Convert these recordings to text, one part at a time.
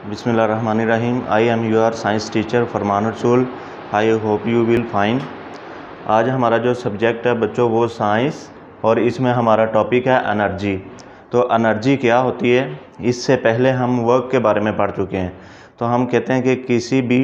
बिस्मिल्लाहिर्रहमानिर्रहीम। I am your science teacher Farman Rasool. I hope you will fine. आज हमारा जो सब्जेक्ट है बच्चों वो साइंस, और इसमें हमारा टॉपिक है एनर्जी। तो एनर्जी क्या होती है, इससे पहले हम वर्क के बारे में पढ़ चुके हैं। तो हम कहते हैं कि किसी भी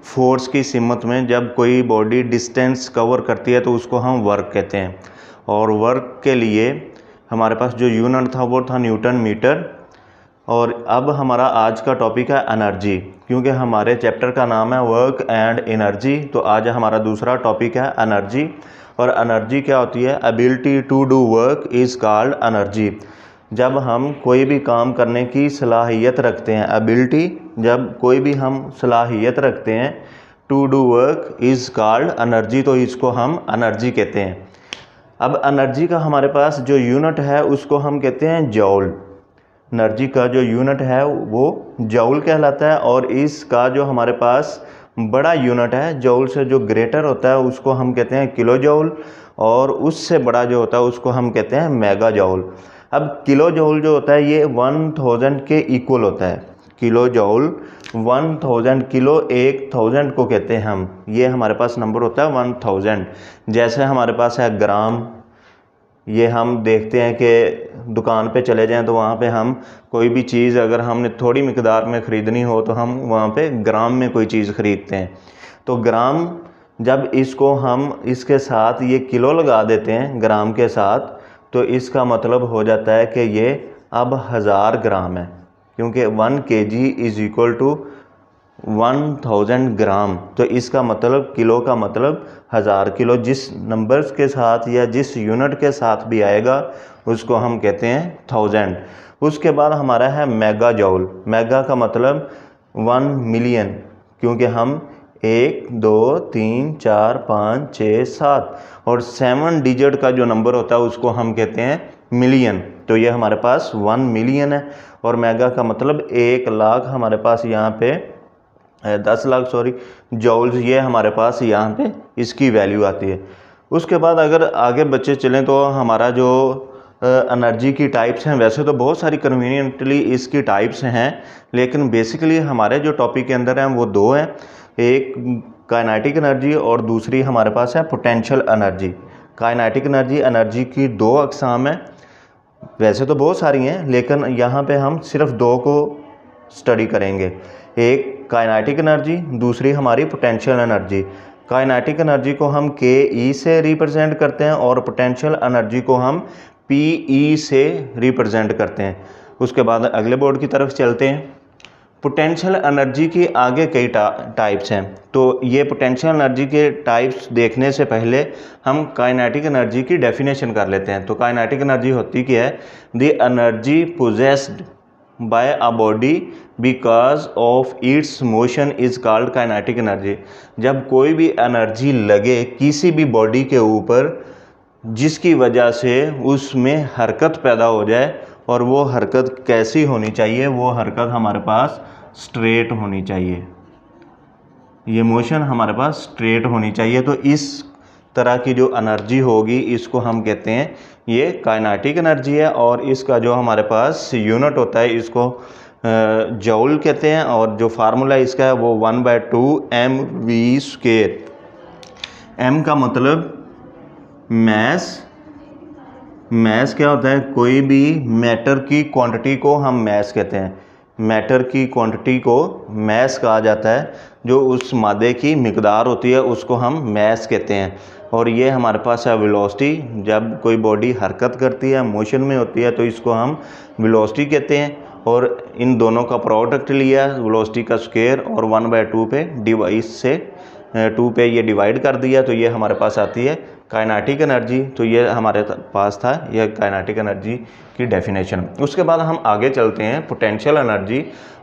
फोर्स की सिमत में जब कोई बॉडी डिस्टेंस कवर करती है तो उसको हम वर्क कहते हैं। और वर्क के लिए हमारे पास जो यूनिट था वो था न्यूटन मीटर। और अब हमारा आज का टॉपिक है एनर्जी, क्योंकि हमारे चैप्टर का नाम है वर्क एंड एनर्जी। तो आज हमारा दूसरा टॉपिक है एनर्जी। और एनर्जी क्या होती है? Ability to do work is called energy. जब हम कोई भी काम करने की सलाहियत रखते हैं, एबिलिटी, जब कोई भी हम सलाहियत रखते हैं, to do work is called energy, तो इसको हम एनर्जी कहते हैं। अब एनर्जी का हमारे पास जो यूनिट है उसको हम कहते हैं जॉल। एनर्जी का जो यूनिट है वो जॉल कहलाता है। और इसका जो हमारे पास बड़ा यूनिट है, जॉल से जो ग्रेटर होता है उसको हम कहते हैं किलो जॉल, और उससे बड़ा जो होता है उसको हम कहते हैं मेगा जॉल। अब किलो जॉल जो होता है ये 1000 के इक्वल होता है। किलो जॉल 1000, किलो 1000 को कहते हैं हम। ये हमारे पास नंबर होता है 1000। जैसे हमारे पास है ग्राम, ये हम देखते हैं कि दुकान पे चले जाएं तो वहाँ पे हम कोई भी चीज़ अगर हमने थोड़ी मिकदार में ख़रीदनी हो तो हम वहाँ पे ग्राम में कोई चीज़ ख़रीदते हैं। तो ग्राम, जब इसको हम इसके साथ ये किलो लगा देते हैं ग्राम के साथ, तो इसका मतलब हो जाता है कि ये अब 1000 ग्राम है, क्योंकि 1 kg इज़ इक्वल टू 1000 ग्राम। तो इसका मतलब किलो का मतलब 1000 किलो। जिस नंबर्स के साथ या जिस यूनिट के साथ भी आएगा उसको हम कहते हैं 1000। उसके बाद हमारा है मेगा जॉल। मेगा का मतलब 1 मिलियन, क्योंकि हम 1 2 3 4 5 6 7 और 7 डिजिट का जो नंबर होता है उसको हम कहते हैं मिलियन। तो ये हमारे पास 1 मिलियन है। और मेगा का मतलब 1 लाख हमारे पास यहाँ पे 10 लाख जॉल्स, ये हमारे पास यहाँ पे इसकी वैल्यू आती है। उसके बाद अगर आगे बच्चे चलें तो हमारा जो एनर्जी की टाइप्स हैं, वैसे तो बहुत सारी कन्वीनियंटली इसकी टाइप्स हैं, लेकिन बेसिकली हमारे जो टॉपिक के अंदर हैं वो दो हैं। एक काइनेटिक एनर्जी और दूसरी हमारे पास है पोटेंशियल एनर्जी। काइनेटिक एनर्जी की 2 अक़साम हैं, वैसे तो बहुत सारी हैं लेकिन यहाँ पे हम सिर्फ 2 को स्टडी करेंगे। एक काइनेटिक एनर्जी, दूसरी हमारी पोटेंशियल एनर्जी। काइनेटिक एनर्जी को हम के से रिप्रेजेंट करते हैं और पोटेंशियल एनर्जी को हम पी से रिप्रेजेंट करते हैं। उसके बाद अगले बोर्ड की तरफ चलते हैं। पोटेंशियल एनर्जी की आगे कई टाइप्स हैं, तो ये पोटेंशियल एनर्जी के टाइप्स देखने से पहले हम काइनेटिक एनर्जी की डेफिनेशन कर लेते हैं। तो काइनेटिक एनर्जी होती क्या है? The energy possessed by a body because of its motion is called kinetic energy. जब कोई भी एनर्जी लगे किसी भी बॉडी के ऊपर जिसकी वजह से उसमें हरकत पैदा हो जाए, और वो हरकत कैसी होनी चाहिए? वो हरकत हमारे पास स्ट्रेट होनी चाहिए। ये मोशन हमारे पास स्ट्रेट होनी चाहिए। तो इस तरह की जो एनर्जी होगी इसको हम कहते हैं ये काइनेटिक एनर्जी है। और इसका जो हमारे पास यूनिट होता है इसको जॉल कहते हैं, और जो फार्मूला इसका है वो 1/2 mv²। m का मतलब मैस। मैस क्या होता है? कोई भी मैटर की क्वांटिटी को हम मैस कहते हैं। मैटर की क्वांटिटी को मैस कहा जाता है। जो उस मादे की मिकदार होती है उसको हम मैस कहते हैं। और ये हमारे पास है वेलोसिटी। जब कोई बॉडी हरकत करती है, मोशन में होती है, तो इसको हम वेलोसिटी कहते हैं। और इन दोनों का प्रोडक्ट लिया, वेलोसिटी का स्क्वायर, और 1/2 पे डिवाइस से 2 पे ये डिवाइड कर दिया, तो ये हमारे पास आती है काइनेटिक एनर्जी। तो ये हमारे पास था यह काइनेटिक एनर्जी की डेफिनेशन। उसके बाद हम आगे चलते हैं पोटेंशियल एनर्जी।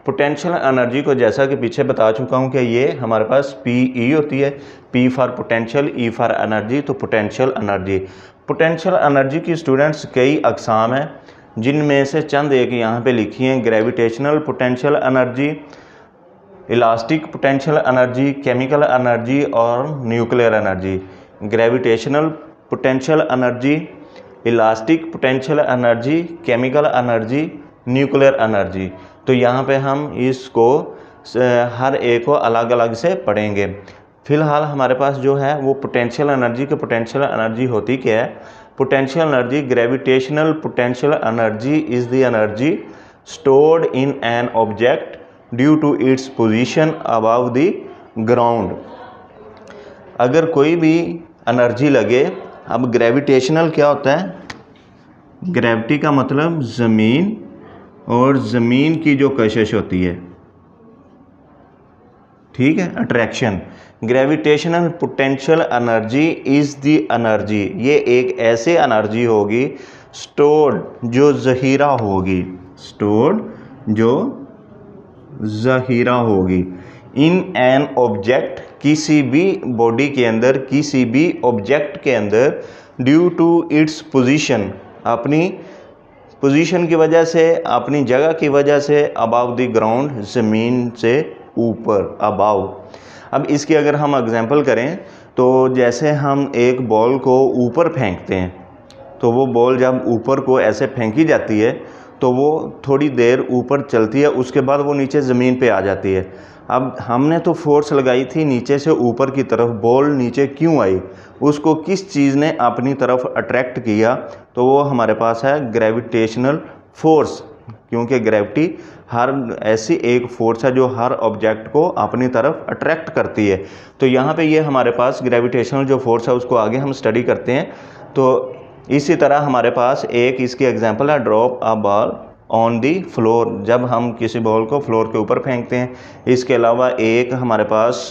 पोटेंशियल एनर्जी को जैसा कि पीछे बता चुका हूँ कि ये हमारे पास पी होती है। P for potential, E for energy. तो पोटेंशियल एनर्जी, पोटेंशियल एनर्जी की स्टूडेंट्स कई अक़साम हैं, जिनमें से चंद एक यहाँ पे लिखी हैं। Gravitational potential energy, elastic potential energy, chemical energy और nuclear energy. Gravitational potential energy, elastic potential energy, chemical energy, nuclear energy. तो यहाँ पे हम इसको हर एक को अलग अलग से पढ़ेंगे। फिलहाल हमारे पास जो है वो पोटेंशियल एनर्जी के पोटेंशियल एनर्जी होती क्या है। Potential energy, gravitational potential energy is the energy stored in an object due to its position above the ground. अगर कोई भी एनर्जी लगे, अब ग्रेविटेशनल क्या होता है, ग्रेविटी का मतलब ज़मीन और ज़मीन की जो कशिश होती है, ठीक है, attraction. Gravitational potential energy is the energy, ये एक ऐसे एनर्जी होगी स्टोर्ड, जो ज़हीरा होगी, स्टोर्ड जो ज़हीरा होगी, इन एन ऑब्जेक्ट, किसी भी बॉडी के अंदर, किसी भी ऑब्जेक्ट के अंदर, ड्यू टू इट्स पोजीशन, अपनी पोजीशन की वजह से, अपनी जगह की वजह से, अबाव द ग्राउंड, ज़मीन से ऊपर, अबाव। अब इसकी अगर हम एग्जांपल करें तो जैसे हम एक बॉल को ऊपर फेंकते हैं, तो वो बॉल जब ऊपर को ऐसे फेंकी जाती है तो वो थोड़ी देर ऊपर चलती है, उसके बाद वो नीचे ज़मीन पे आ जाती है। अब हमने तो फोर्स लगाई थी नीचे से ऊपर की तरफ, बॉल नीचे क्यों आई, उसको किस चीज़ ने अपनी तरफ अट्रैक्ट किया, तो वो हमारे पास है ग्रेविटेशनल फोर्स, क्योंकि ग्रेविटी हर ऐसी एक फोर्स है जो हर ऑब्जेक्ट को अपनी तरफ अट्रैक्ट करती है। तो यहाँ पे ये हमारे पास ग्रेविटेशनल जो फोर्स है उसको आगे हम स्टडी करते हैं। तो इसी तरह हमारे पास एक इसकी एग्जांपल है drop a ball on the floor, जब हम किसी बॉल को फ्लोर के ऊपर फेंकते हैं। इसके अलावा एक हमारे पास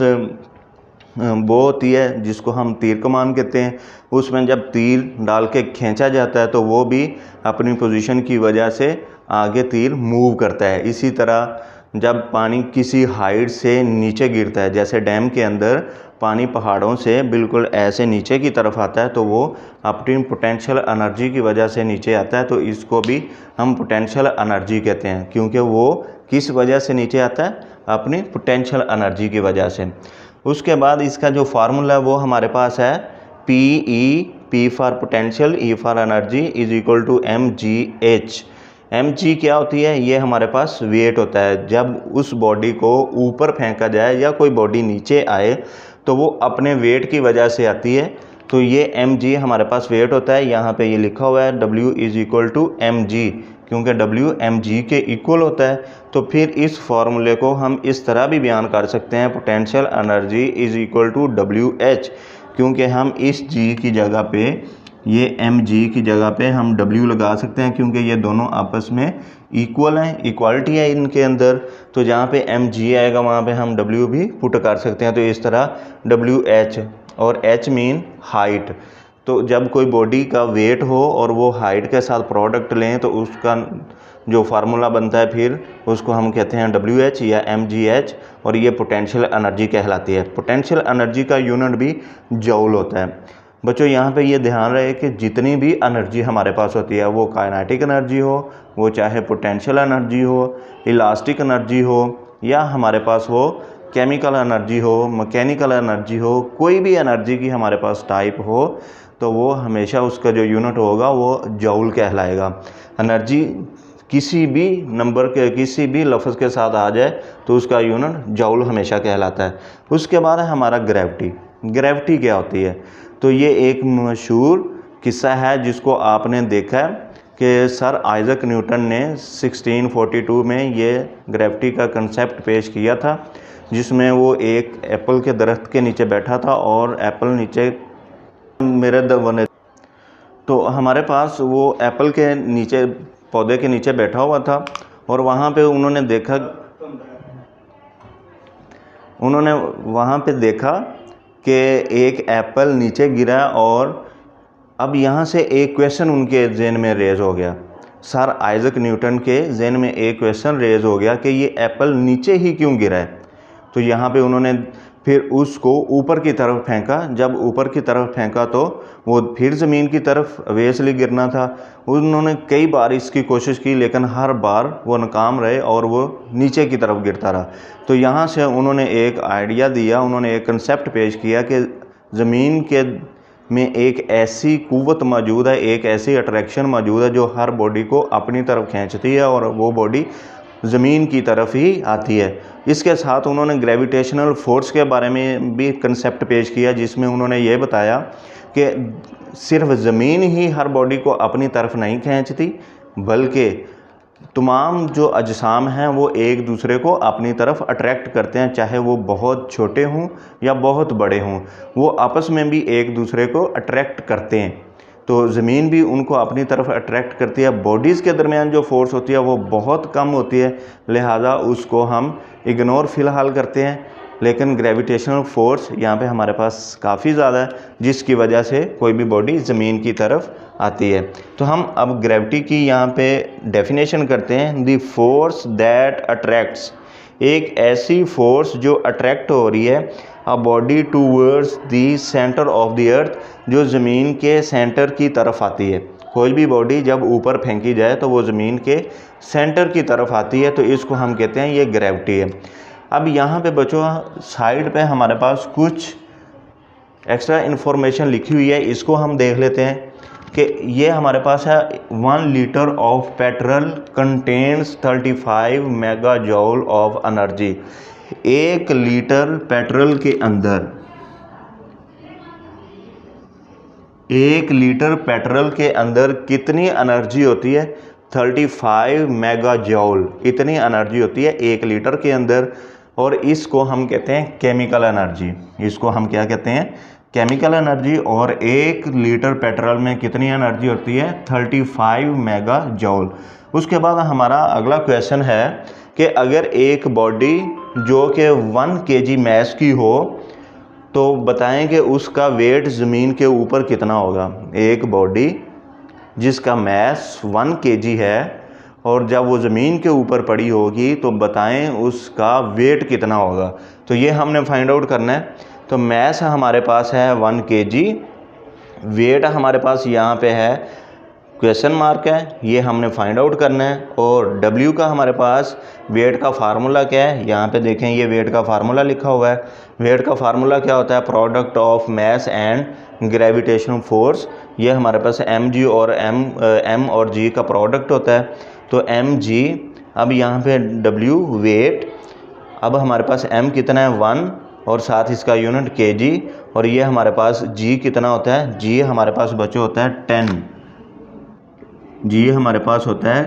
वो होती है जिसको हम तीर कमान कहते हैं, उसमें जब तीर डाल के खींचा जाता है तो वो भी अपनी पोजीशन की वजह से आगे तीर मूव करता है। इसी तरह जब पानी किसी हाइट से नीचे गिरता है, जैसे डैम के अंदर पानी पहाड़ों से बिल्कुल ऐसे नीचे की तरफ आता है तो वो अपनी पोटेंशियल एनर्जी की वजह से नीचे आता है, तो इसको भी हम पोटेंशियल एनर्जी कहते हैं, क्योंकि वो किस वजह से नीचे आता है, अपनी पोटेंशियल एनर्जी की वजह से। उसके बाद इसका जो फार्मूला है वो हमारे पास है P for potential, E for energy is equal to mgh। mg क्या होती है, ये हमारे पास वेट होता है। जब उस बॉडी को ऊपर फेंका जाए या कोई बॉडी नीचे आए तो वो अपने वेट की वजह से आती है, तो ये mg हमारे पास वेट होता है। यहाँ पे ये लिखा हुआ है w is equal to mg, क्योंकि w mg के इक्वल होता है। तो फिर इस फॉर्मूले को हम इस तरह भी बयान कर सकते हैं, potential energy is equal to wh, क्योंकि हम इस g की जगह पे, ये mg की जगह पे हम w लगा सकते हैं, क्योंकि ये दोनों आपस में इक्वल हैं, इक्वालिटी है इनके अंदर। तो जहाँ पे mg आएगा वहाँ पे हम w भी पुट कर सकते हैं। तो इस तरह wh, और h मीन हाइट। तो जब कोई बॉडी का वेट हो और वो हाइट के साथ प्रोडक्ट लें तो उसका जो फार्मूला बनता है फिर उसको हम कहते हैं WH या mgh, और ये पोटेंशियल एनर्जी कहलाती है। पोटेंशियल एनर्जी का यूनिट भी जूल होता है। बच्चों यहाँ पे ये ध्यान रहे कि जितनी भी एनर्जी हमारे पास होती है, वो काइनेटिक एनर्जी हो, वो चाहे पोटेंशियल एनर्जी हो, इलास्टिक एनर्जी हो, या हमारे पास हो केमिकल एनर्जी हो, मैकेनिकल एनर्जी हो, कोई भी एनर्जी की हमारे पास टाइप हो, तो वो हमेशा उसका जो यूनिट होगा वो जूल कहलाएगा। एनर्जी किसी भी नंबर के, किसी भी लफ्ज़ के साथ आ जाए तो उसका यूनिट जूल हमेशा कहलाता है। उसके बाद है हमारा ग्रेविटी। ग्रेविटी क्या होती है, तो ये एक मशहूर किस्सा है जिसको आपने देखा है कि सर आइजक न्यूटन ने 1642 में ये ग्रेविटी का कंसेप्ट पेश किया था, जिसमें वो एक एप्पल के दरख्त के नीचे बैठा था और एप्पल नीचे मेरे बने, तो हमारे पास वो एप्पल के नीचे, पौधे के नीचे बैठा हुआ था, और वहाँ पे उन्होंने वहाँ पे देखा कि एक एप्पल नीचे गिरा, और अब यहाँ से एक क्वेश्चन उनके जहन में रेज हो गया। सर आइजक न्यूटन के जहन में एक क्वेश्चन रेज हो गया कि ये एप्पल नीचे ही क्यों गिरा है। तो यहाँ पे उन्होंने फिर उसको ऊपर की तरफ फेंका। जब ऊपर की तरफ फेंका तो वो फिर ज़मीन की तरफ ऑब्वियसली गिरना था। उन्होंने कई बार इसकी कोशिश की, लेकिन हर बार वो नाकाम रहे और वो नीचे की तरफ गिरता रहा। तो यहाँ से उन्होंने एक आइडिया दिया, उन्होंने एक कंसेप्ट पेश किया कि ज़मीन के में एक ऐसी कुव्वत मौजूद है, एक ऐसी अट्रैक्शन मौजूद है जो हर बॉडी को अपनी तरफ खींचती है, और वो बॉडी ज़मीन की तरफ ही आती है। इसके साथ उन्होंने ग्रेविटेशनल फोर्स के बारे में भी कंसेप्ट पेश किया, जिसमें उन्होंने ये बताया कि सिर्फ ज़मीन ही हर बॉडी को अपनी तरफ नहीं खींचती, बल्कि तमाम जो अजसाम हैं वो एक दूसरे को अपनी तरफ अट्रैक्ट करते हैं, चाहे वो बहुत छोटे हों या बहुत बड़े हों, वो आपस में भी एक दूसरे को अट्रैक्ट करते हैं। तो ज़मीन भी उनको अपनी तरफ अट्रैक्ट करती है। बॉडीज़ के दरमियान जो फोर्स होती है वो बहुत कम होती है, लिहाजा उसको हम इग्नोर फ़िलहाल करते हैं। लेकिन ग्रेविटेशनल फोर्स यहाँ पे हमारे पास काफ़ी ज़्यादा है, जिसकी वजह से कोई भी बॉडी ज़मीन की तरफ आती है। तो हम अब ग्रेविटी की यहाँ पे डेफिनेशन करते हैं। द फोर्स दैट अट्रैक्ट्स, एक ऐसी फोर्स जो अट्रैक्ट हो रही है a body towards the centre of the earth, जो ज़मीन के सेंटर की तरफ आती है। कोई भी बॉडी जब ऊपर फेंकी जाए तो वो ज़मीन के सेंटर की तरफ आती है, तो इसको हम कहते हैं ये ग्रेविटी है। अब यहाँ पे बच्चों साइड पे हमारे पास कुछ एक्स्ट्रा इन्फॉर्मेशन लिखी हुई है, इसको हम देख लेते हैं कि ये हमारे पास है 1 litre of petrol contains 35 mega जॉल of energy. 1 litre petrol के अंदर 1 लीटर पेट्रोल के अंदर कितनी एनर्जी होती है? 35 मेगा जॉल, इतनी एनर्जी होती है 1 लीटर के अंदर। और इसको हम कहते हैं केमिकल एनर्जी। इसको हम क्या कहते हैं? Chemical energy. और 1 लीटर पेट्रोल में कितनी एनर्जी होती है? 35 मेगा जॉल। उसके बाद हमारा अगला क्वेश्चन है कि अगर एक बॉडी जो कि 1 kg मैस की हो तो बताएं कि उसका वेट ज़मीन के ऊपर कितना होगा। एक बॉडी जिसका मैस 1 kg है और जब वो ज़मीन के ऊपर पड़ी होगी तो बताएं उसका वेट कितना होगा। तो ये हमने फाइंड आउट करना है। तो मैस हमारे पास है 1 kg, वेट हमारे पास यहाँ पे है क्वेश्चन मार्क है, ये हमने फाइंड आउट करना है। और W का हमारे पास वेट का फार्मूला क्या है? यहाँ पे देखें, ये वेट का फार्मूला लिखा हुआ है। वेट का फार्मूला क्या होता है? Product of mass and gravitational force. ये हमारे पास mg और m और g का प्रोडक्ट होता है। तो mg, अब यहाँ पे W वेट, अब हमारे पास m कितना है? 1, और साथ इसका यूनिट kg। और ये हमारे पास g कितना होता है? g हमारे पास बच्चे होता है 10। g हमारे पास होता है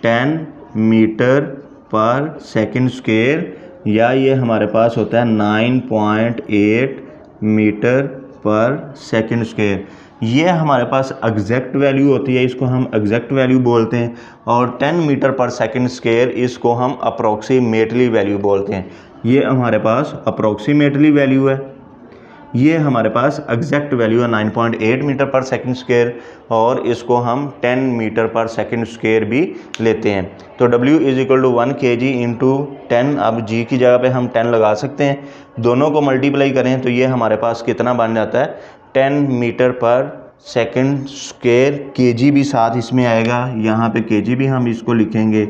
10 मीटर पर सेकंड स्क्वायर, या ये हमारे पास होता है 9.8 मीटर पर सेकंड स्क्वायर। ये हमारे पास एग्जैक्ट वैल्यू होती है, इसको हम एग्जैक्ट वैल्यू बोलते हैं। और 10 मीटर पर सेकंड स्क्वायर, इसको हम अप्रोक्सीमेटली वैल्यू बोलते हैं। ये हमारे पास अप्रोक्सीमेटली वैल्यू है, ये हमारे पास एग्जैक्ट वैल्यू है 9.8 मीटर पर सेकंड स्क्वायर, और इसको हम 10 मीटर पर सेकंड स्क्वायर भी लेते हैं। तो W = 1 kg इंटू 10, अब G की जगह पे हम 10 लगा सकते हैं, दोनों को मल्टीप्लाई करें तो ये हमारे पास कितना बन जाता है? 10 मीटर पर सेकंड स्क्वायर। kg भी साथ इसमें आएगा, यहाँ पे kg भी हम इसको लिखेंगे।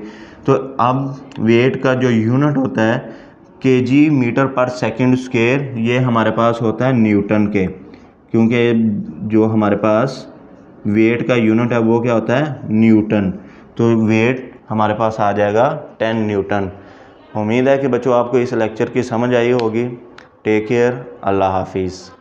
तो अब वेट का जो यूनिट होता है kg मीटर पर सेकंड स्क्वायर, ये हमारे पास होता है न्यूटन के, क्योंकि जो हमारे पास वेट का यूनिट है वो क्या होता है? न्यूटन। तो वेट हमारे पास आ जाएगा 10 न्यूटन। उम्मीद है कि बच्चों आपको इस लेक्चर की समझ आई होगी। टेक केयर, अल्लाह हाफिज़।